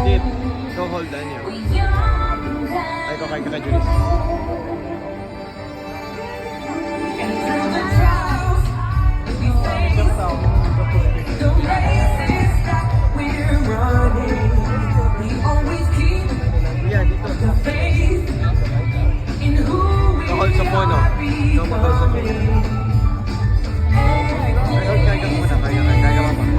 Dit. Go hold on you. Ay, ko kay Julius. Yeah, dito. Go hold sa puno. Go hold sa puno. Ay, hold kaya ka muna. Kaya ka muna.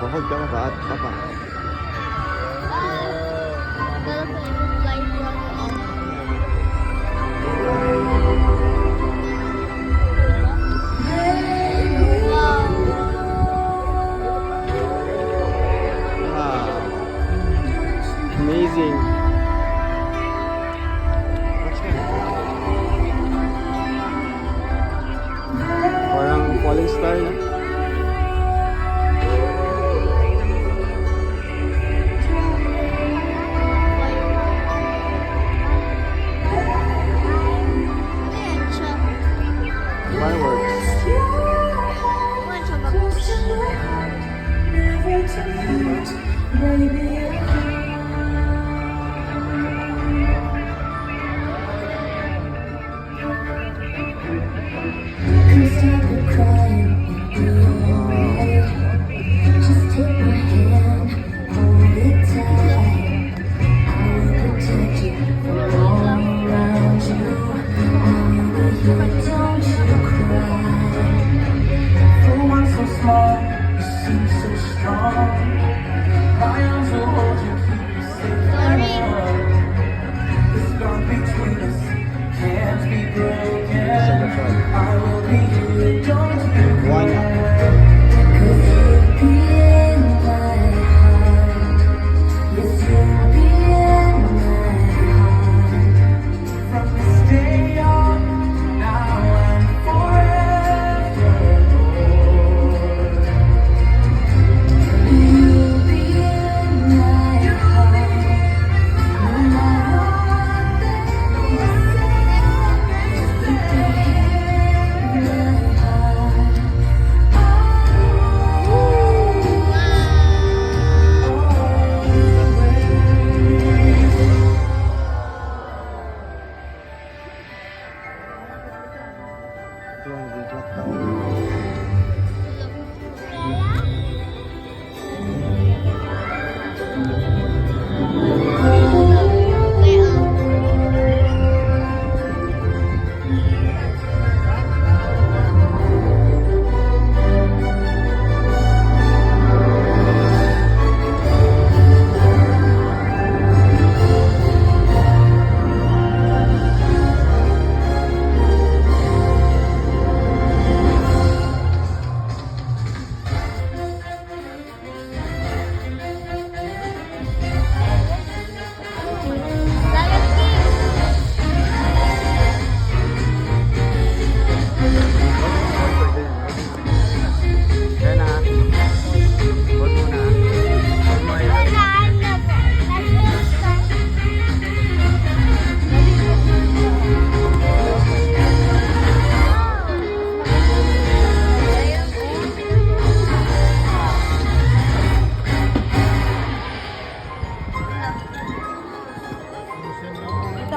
Hold ka na ba at papa? Amazing. Parang falling star na.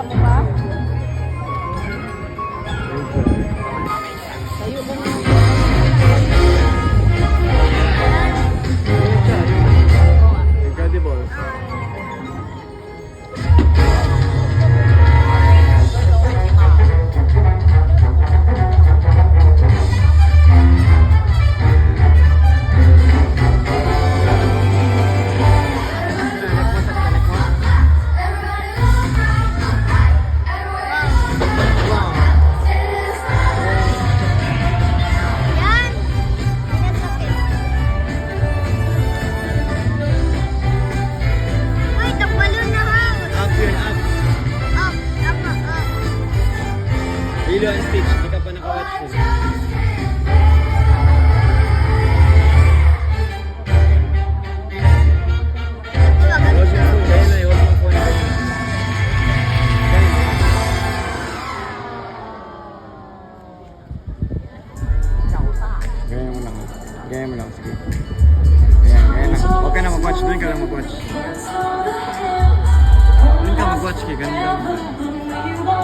mo ba? Tayo ba mo? Incredible. Yan! Uy, nagbalon na house! Up yun, up. Up! Up! Up! Lilo and Stitch, hindi ka pa nakawatch yun. Hold mo phone, kaya na, hold mo phone. Gaya mo lang. Gaya mo lang, sige. Ayan, gaya lang. Huwag ka na mag-watch, doon ka lang mag-watch. Doon ka mag-watch, kaya ganda mo.